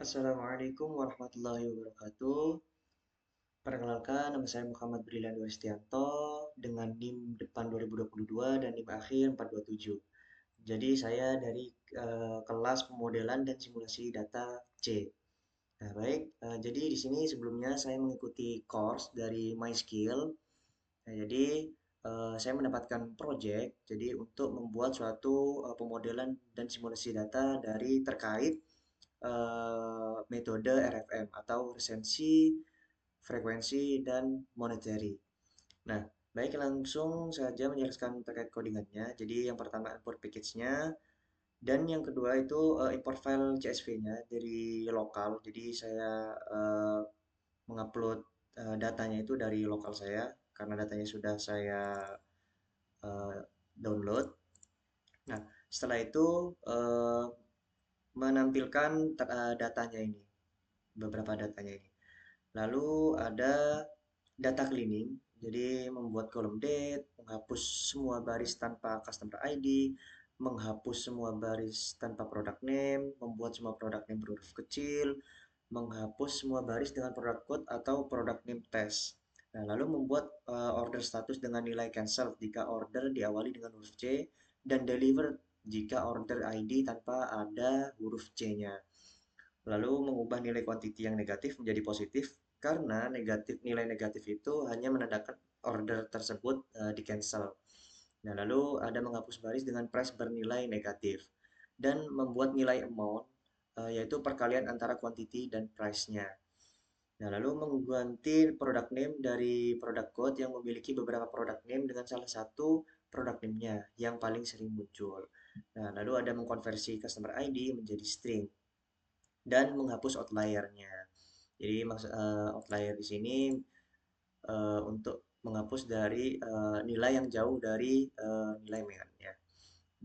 Assalamualaikum warahmatullahi wabarakatuh. Perkenalkan, nama saya Muhammad Brilian Westianto dengan NIM depan 2022 dan NIM akhir 427. Jadi saya dari kelas pemodelan dan simulasi data C. Nah, baik. Jadi di sini sebelumnya saya mengikuti course dari MySkill. Nah, jadi saya mendapatkan project jadi untuk membuat suatu pemodelan dan simulasi data dari terkait metode RFM atau resensi, frekuensi, dan monetary. Nah, baik langsung saja menjelaskan terkait codingannya. Jadi yang pertama import package-nya, dan yang kedua itu import file CSV-nya dari lokal. Jadi saya mengupload datanya itu dari lokal saya, karena datanya sudah saya eh, download. Nah, setelah itu menampilkan datanya ini, beberapa datanya ini. Lalu ada data cleaning, jadi membuat kolom date, menghapus semua baris tanpa customer ID, menghapus semua baris tanpa product name, membuat semua product name berhuruf kecil, menghapus semua baris dengan product code atau product name test. Nah, lalu membuat order status dengan nilai cancel jika order diawali dengan huruf C dan deliver jika order ID tanpa ada huruf C-nya. Lalu mengubah nilai quantity yang negatif menjadi positif karena nilai negatif itu hanya menandakan order tersebut di cancel. Nah, lalu ada menghapus baris dengan price bernilai negatif dan membuat nilai amount yaitu perkalian antara quantity dan price-nya. Nah, lalu mengganti product name dari product code yang memiliki beberapa product name dengan salah satu product name-nya yang paling sering muncul. Nah, lalu ada mengkonversi customer ID menjadi string dan menghapus outlier-nya. Jadi outlier di sini untuk menghapus dari nilai yang jauh dari nilai mean ya.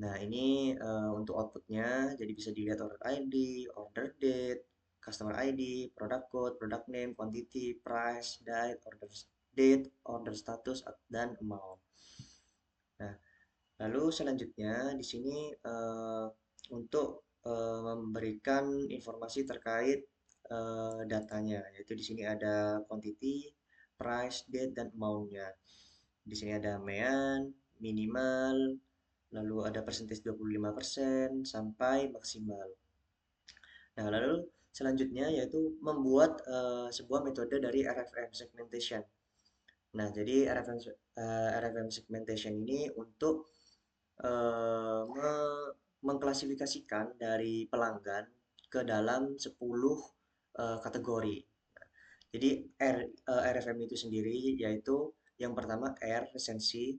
Nah, ini untuk outputnya, jadi bisa dilihat order ID, order date, customer ID, product code, product name, quantity, price, date, order status, dan amount. Nah, lalu selanjutnya di sini untuk memberikan informasi terkait datanya, yaitu di sini ada quantity, price, date, dan amount-nya. Di sini ada mean, minimal, lalu ada persentage 25% sampai maksimal. Nah, lalu selanjutnya yaitu membuat sebuah metode dari RFM segmentation. Nah, jadi RFM segmentation ini untuk mengklasifikasikan dari pelanggan ke dalam 10 kategori. Jadi RFM itu sendiri yaitu yang pertama R, resensi.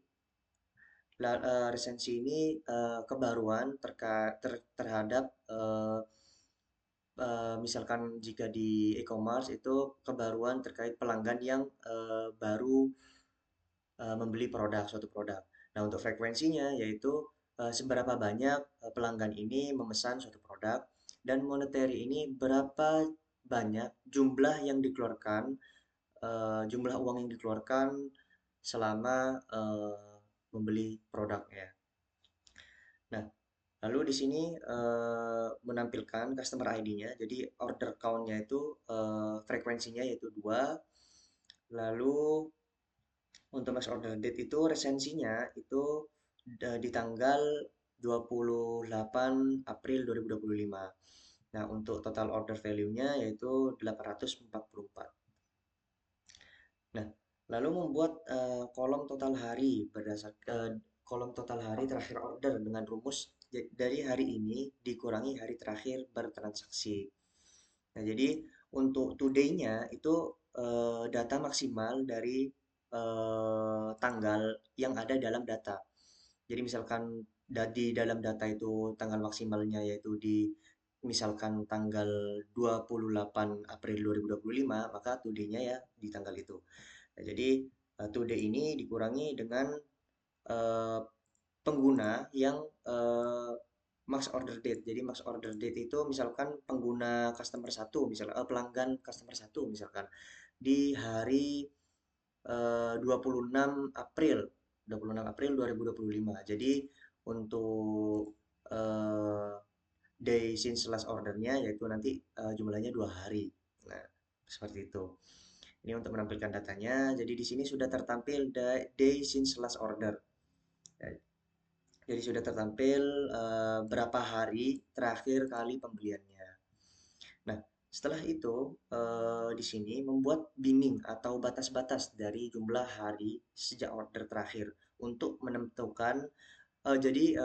Resensi ini kebaruan terhadap misalkan jika di e-commerce itu kebaruan terkait pelanggan yang baru membeli suatu produk. Nah, untuk frekuensinya yaitu seberapa banyak pelanggan ini memesan suatu produk, dan monetary ini berapa banyak jumlah uang yang dikeluarkan selama membeli produknya. Nah, lalu di sini menampilkan customer ID-nya, jadi order count-nya itu frekuensinya yaitu 2. Lalu untuk max order date itu resensinya itu di tanggal 28 April 2025. Nah, untuk total order value-nya yaitu 844. Nah, lalu membuat kolom total hari terakhir order dengan rumus dari hari ini dikurangi hari terakhir bertransaksi. Nah, jadi untuk today-nya itu data maksimal dari tanggal yang ada dalam data. Jadi misalkan di dalam data itu tanggal maksimalnya yaitu di misalkan tanggal 28 April 2025, maka today-nya ya di tanggal itu. Nah, jadi today ini dikurangi dengan eh, pengguna yang max order date. Jadi max order date itu misalkan pengguna customer satu, pelanggan customer satu misalkan di hari 26 April 26 April 2025. Jadi untuk eh, day since last ordernya, yaitu nanti jumlahnya 2 hari. Nah, seperti itu. Ini untuk menampilkan datanya. Jadi di sini sudah tertampil day since last order. Ya, jadi sudah tertampil berapa hari terakhir kali pembeliannya. Nah, setelah itu di sini membuat binning atau batas-batas dari jumlah hari sejak order terakhir untuk menentukan. Jadi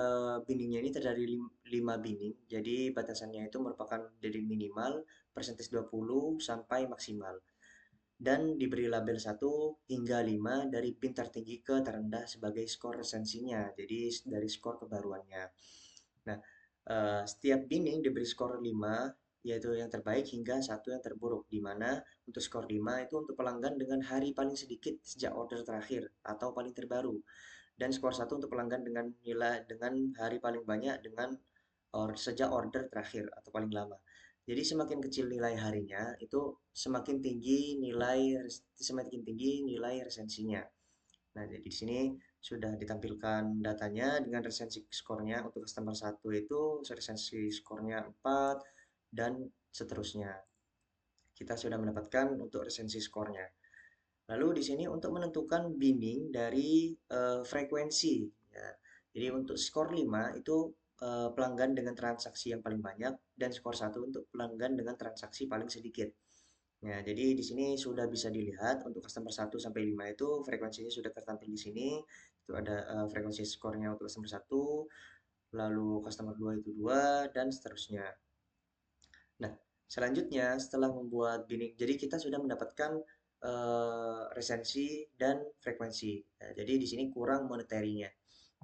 binningnya ini terdiri dari 5 binning. Jadi batasannya itu merupakan dari minimal, persentis 20 sampai maksimal. Dan diberi label 1 hingga 5 dari bin tertinggi ke terendah sebagai skor resensinya. Jadi dari skor kebaruannya. Nah, setiap binning diberi skor 5, yaitu yang terbaik hingga 1 yang terburuk, di mana untuk skor 5 itu untuk pelanggan dengan hari paling sedikit sejak order terakhir atau paling terbaru, dan skor 1 untuk pelanggan dengan nilai dengan hari paling banyak dengan sejak order terakhir atau paling lama. Jadi semakin kecil nilai harinya itu semakin tinggi nilai resensinya. Nah, jadi di sini sudah ditampilkan datanya dengan resensi skornya. Untuk customer 1 itu resensi skornya 4 dan seterusnya. Kita sudah mendapatkan untuk resensi skornya. Lalu di sini untuk menentukan binning dari frekuensi, ya. Jadi untuk skor 5 itu pelanggan dengan transaksi yang paling banyak, dan skor 1 untuk pelanggan dengan transaksi paling sedikit. Nah, jadi di sini sudah bisa dilihat untuk customer 1 sampai 5 itu frekuensinya sudah tertampil di sini. Itu ada frekuensi skornya untuk customer 1, lalu customer 2 itu 2, dan seterusnya. Nah, selanjutnya setelah membuat binning, jadi kita sudah mendapatkan resensi dan frekuensi. Nah, jadi di sini kurang monetary-nya.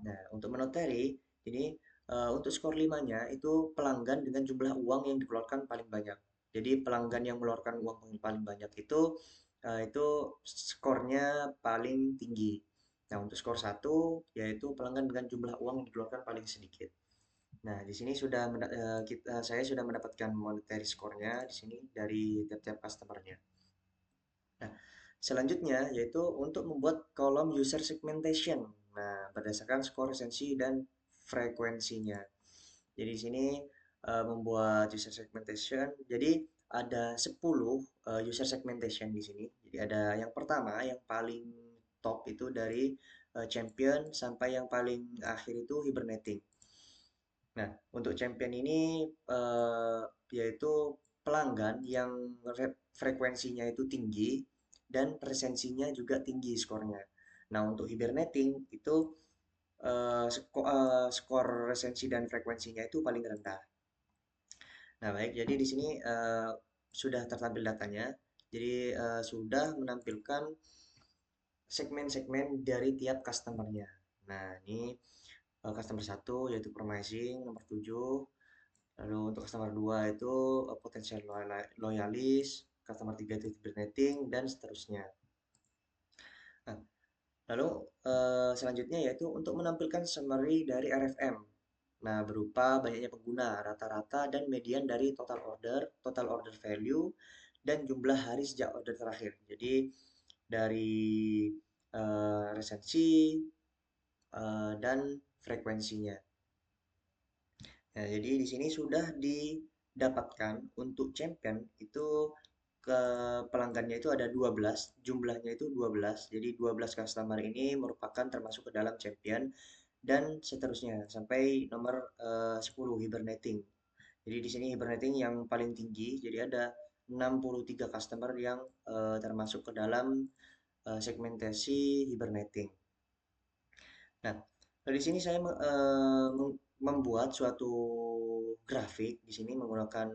Nah, untuk monetary ini untuk skor 5-nya itu pelanggan dengan jumlah uang yang dikeluarkan paling banyak. Jadi pelanggan yang mengeluarkan uang paling banyak itu skornya paling tinggi. Nah, untuk skor 1 yaitu pelanggan dengan jumlah uang yang dikeluarkan paling sedikit. Nah, di sini saya sudah mendapatkan monetary skornya di sini dari tiap-tiap customernya. Nah, selanjutnya yaitu untuk membuat kolom user segmentation. Nah, berdasarkan skor resensi dan frekuensinya. Jadi di sini membuat user segmentation. Jadi ada 10 user segmentation di sini. Jadi ada yang pertama yang paling top itu dari champion sampai yang paling akhir itu hibernating. Nah, untuk champion ini yaitu pelanggan yang frekuensinya itu tinggi dan resensinya juga tinggi skornya. Nah, untuk hibernating itu skor resensi dan frekuensinya itu paling rendah. Nah, baik, jadi di sini sudah tertampil datanya. Jadi sudah menampilkan segmen-segmen dari tiap customernya. Nah, ini customer 1 yaitu promising nomor 7. Lalu untuk customer 2 itu potensial loyalis, customer 3 itu hibernating, dan seterusnya. Nah, lalu selanjutnya yaitu untuk menampilkan summary dari RFM. Nah, berupa banyaknya pengguna, rata-rata dan median dari total order value, dan jumlah hari sejak order terakhir. Jadi dari resensi dan frekuensinya. Nah, jadi di sini sudah didapatkan untuk champion itu ke pelanggannya itu ada 12, jumlahnya itu 12. Jadi 12 customer ini merupakan termasuk ke dalam champion, dan seterusnya sampai nomor 10 hibernating. Jadi di sini hibernating yang paling tinggi. Jadi ada 63 customer yang termasuk ke dalam segmentasi hibernating. Nah, di sini saya membuat suatu grafik di sini menggunakan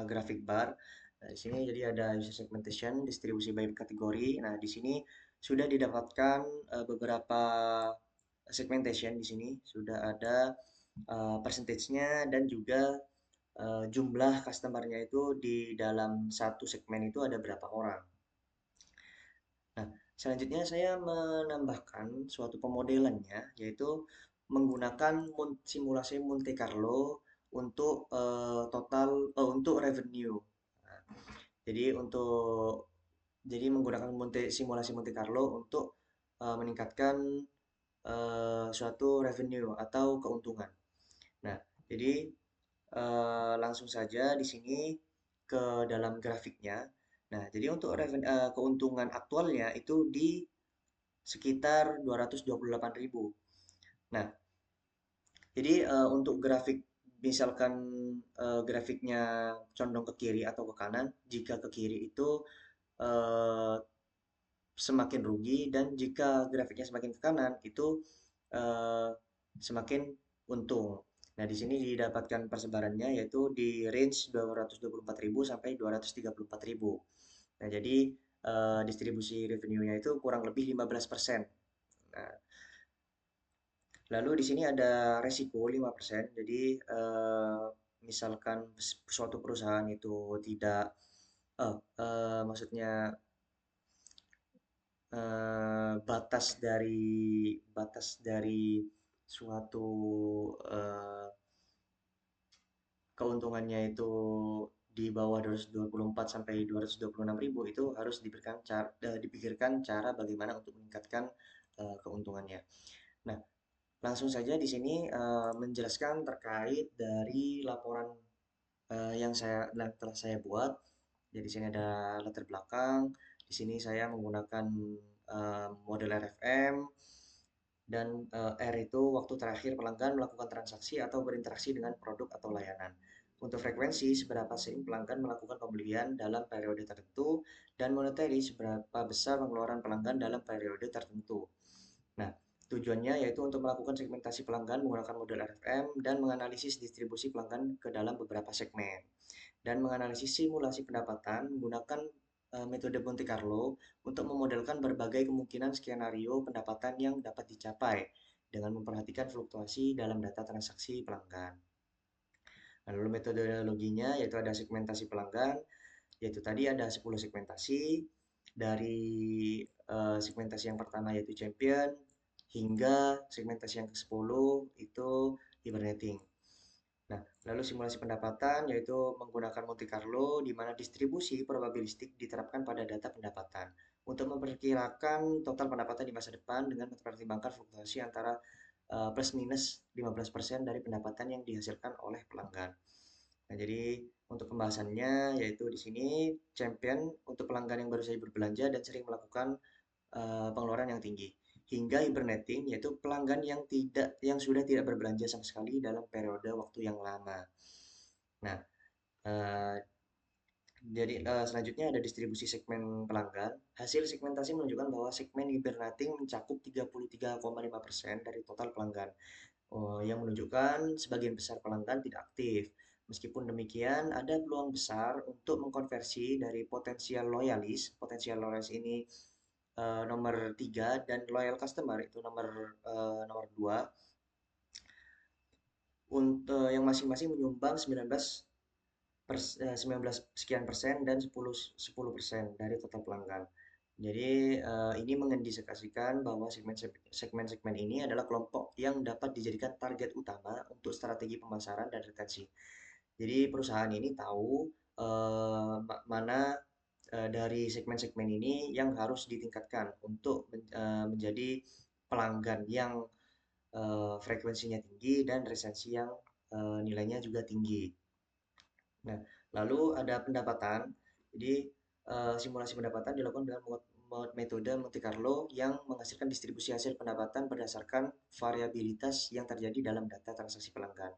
grafik bar. Nah, di sini jadi ada user segmentation, distribusi by kategori. Nah, di sini sudah didapatkan beberapa segmentation. Di sini sudah ada percentage-nya dan juga jumlah customer-nya itu di dalam satu segmen itu ada berapa orang. Nah, selanjutnya saya menambahkan suatu pemodelannya, yaitu menggunakan simulasi Monte Carlo untuk untuk revenue. Nah, jadi menggunakan simulasi Monte Carlo untuk meningkatkan suatu revenue atau keuntungan. Nah, jadi langsung saja di sini ke dalam grafiknya. Nah, jadi untuk keuntungan aktualnya itu di sekitar 228.000. Nah, jadi untuk grafik misalkan grafiknya condong ke kiri atau ke kanan, jika ke kiri itu eh, semakin rugi dan jika grafiknya semakin ke kanan itu eh, semakin untung. Nah, di sini didapatkan persebarannya yaitu di range 224.000 sampai 234.000. Nah, jadi distribusi revenue-nya itu kurang lebih 15%. Nah, lalu di sini ada resiko 5%. Jadi misalkan suatu perusahaan itu tidak maksudnya batas dari suatu eh, keuntungannya itu di bawah 224 sampai 226.000 itu harus dipikirkan cara bagaimana untuk meningkatkan keuntungannya. Nah, langsung saja di sini menjelaskan terkait dari laporan yang telah saya buat. Jadi di sini ada latar belakang. Di sini saya menggunakan model RFM dan R itu waktu terakhir pelanggan melakukan transaksi atau berinteraksi dengan produk atau layanan. Untuk frekuensi, seberapa sering pelanggan melakukan pembelian dalam periode tertentu, dan monetary, seberapa besar pengeluaran pelanggan dalam periode tertentu. Nah, tujuannya yaitu untuk melakukan segmentasi pelanggan menggunakan model RFM dan menganalisis distribusi pelanggan ke dalam beberapa segmen dan menganalisis simulasi pendapatan menggunakan metode Monte Carlo untuk memodelkan berbagai kemungkinan skenario pendapatan yang dapat dicapai dengan memperhatikan fluktuasi dalam data transaksi pelanggan. Nah, lalu metodologinya yaitu ada segmentasi pelanggan, yaitu tadi ada 10 segmentasi dari segmentasi yang pertama yaitu champion hingga segmentasi yang ke-10 itu hibernating. Nah, lalu simulasi pendapatan yaitu menggunakan Monte Carlo di mana distribusi probabilistik diterapkan pada data pendapatan untuk memperkirakan total pendapatan di masa depan dengan mempertimbangkan fluktuasi antara plus minus 15% dari pendapatan yang dihasilkan oleh pelanggan. Nah, jadi untuk pembahasannya yaitu di sini champion untuk pelanggan yang baru saja berbelanja dan sering melakukan pengeluaran yang tinggi. Hingga hibernating yaitu pelanggan yang sudah tidak berbelanja sama sekali dalam periode waktu yang lama. Nah, eh, jadi selanjutnya ada distribusi segmen pelanggan. Hasil segmentasi menunjukkan bahwa segmen hibernating mencakup 33,5% dari total pelanggan. Yang menunjukkan sebagian besar pelanggan tidak aktif. Meskipun demikian, ada peluang besar untuk mengkonversi dari potensial loyalis. Potensial loyalis ini nomor 3 dan loyal customer itu nomor 2 untuk yang masing-masing menyumbang 19 sekian persen dan 10% dari total pelanggan. Jadi ini mengindikasikan bahwa segmen-segmen ini adalah kelompok yang dapat dijadikan target utama untuk strategi pemasaran dan retensi. Jadi perusahaan ini tahu mana dari segmen-segmen ini yang harus ditingkatkan untuk menjadi pelanggan yang frekuensinya tinggi dan resensi yang nilainya juga tinggi. Nah, lalu ada pendapatan. Jadi simulasi pendapatan dilakukan dengan metode Monte Carlo yang menghasilkan distribusi hasil pendapatan berdasarkan variabilitas yang terjadi dalam data transaksi pelanggan.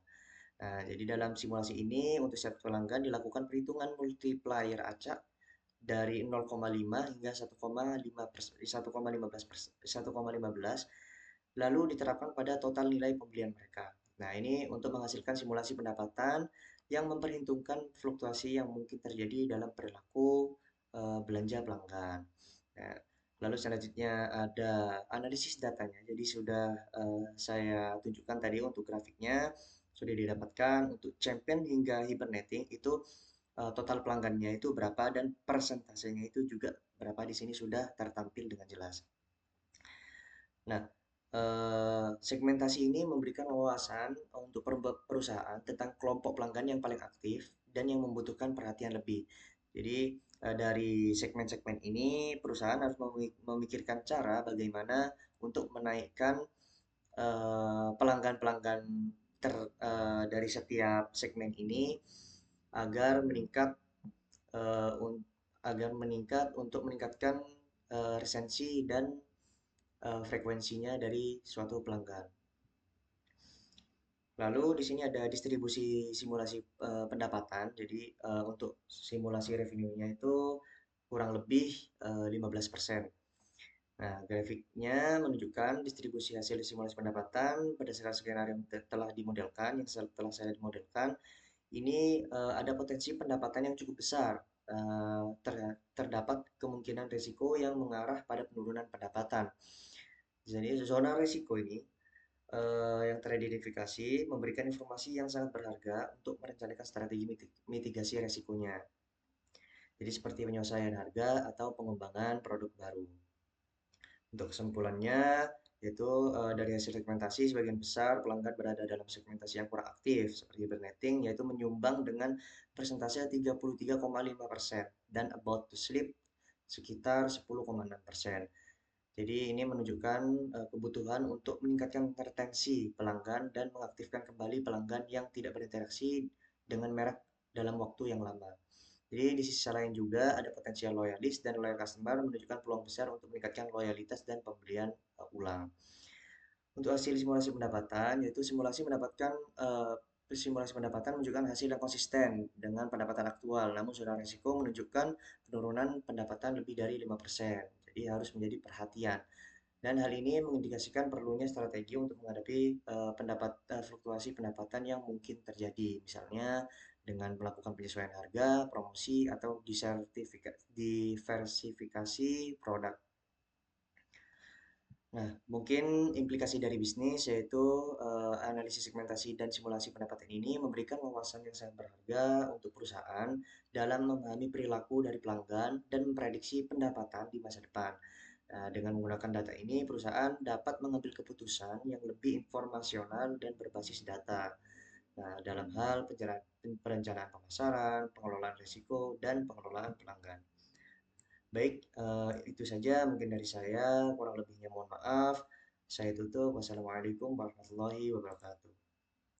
Nah, jadi dalam simulasi ini untuk setiap pelanggan dilakukan perhitungan multiplier acak dari 0,5 hingga 1,15 lalu diterapkan pada total nilai pembelian mereka. Nah, ini untuk menghasilkan simulasi pendapatan yang memperhitungkan fluktuasi yang mungkin terjadi dalam perilaku belanja pelanggan. Nah, lalu selanjutnya ada analisis datanya. Jadi sudah saya tunjukkan tadi untuk grafiknya sudah didapatkan untuk champion hingga hibernating itu total pelanggannya itu berapa dan persentasenya itu juga berapa di sini sudah tertampil dengan jelas. Nah, segmentasi ini memberikan wawasan untuk perusahaan tentang kelompok pelanggan yang paling aktif dan yang membutuhkan perhatian lebih. Jadi, dari segmen-segmen ini, perusahaan harus memikirkan cara bagaimana untuk menaikkan pelanggan-pelanggan dari setiap segmen ini agar meningkat eh, un- agar meningkat untuk meningkatkan resensi dan frekuensinya dari suatu pelanggan. Lalu di sini ada distribusi simulasi pendapatan. Jadi untuk simulasi revenue-nya itu kurang lebih 15%. Nah, grafiknya menunjukkan distribusi hasil simulasi pendapatan berdasarkan skenario yang telah dimodelkan, yang telah saya modelkan. Ini ada potensi pendapatan yang cukup besar. Terdapat kemungkinan risiko yang mengarah pada penurunan pendapatan. Jadi zona risiko ini yang teridentifikasi memberikan informasi yang sangat berharga untuk merencanakan strategi mitigasi resikonya. Jadi seperti penyelesaian harga atau pengembangan produk baru. Untuk kesimpulannya, yaitu dari hasil segmentasi, sebagian besar pelanggan berada dalam segmentasi yang kurang aktif, seperti hibernetting, yaitu menyumbang dengan persentase 33,5% dan about to sleep sekitar 10,6%. Jadi ini menunjukkan kebutuhan untuk meningkatkan retensi pelanggan dan mengaktifkan kembali pelanggan yang tidak berinteraksi dengan merek dalam waktu yang lama. Jadi di sisi lain juga ada potensial loyalis dan loyal customer menunjukkan peluang besar untuk meningkatkan loyalitas dan pembelian ulang. Untuk hasil simulasi pendapatan, yaitu simulasi pendapatan menunjukkan hasil yang konsisten dengan pendapatan aktual, namun zona risiko menunjukkan penurunan pendapatan lebih dari 5%. Jadi harus menjadi perhatian. Dan hal ini mengindikasikan perlunya strategi untuk menghadapi fluktuasi pendapatan yang mungkin terjadi, misalnya dengan melakukan penyesuaian harga, promosi, atau diversifikasi produk. Nah, mungkin implikasi dari bisnis yaitu analisis segmentasi dan simulasi pendapatan ini memberikan wawasan yang sangat berharga untuk perusahaan dalam memahami perilaku dari pelanggan dan memprediksi pendapatan di masa depan. Nah, dengan menggunakan data ini, perusahaan dapat mengambil keputusan yang lebih informasional dan berbasis data. Nah, dalam hal perencanaan pemasaran, pengelolaan risiko, dan pengelolaan pelanggan. Baik, itu saja mungkin dari saya. Kurang lebihnya mohon maaf. Saya tutup. Wassalamualaikum warahmatullahi wabarakatuh.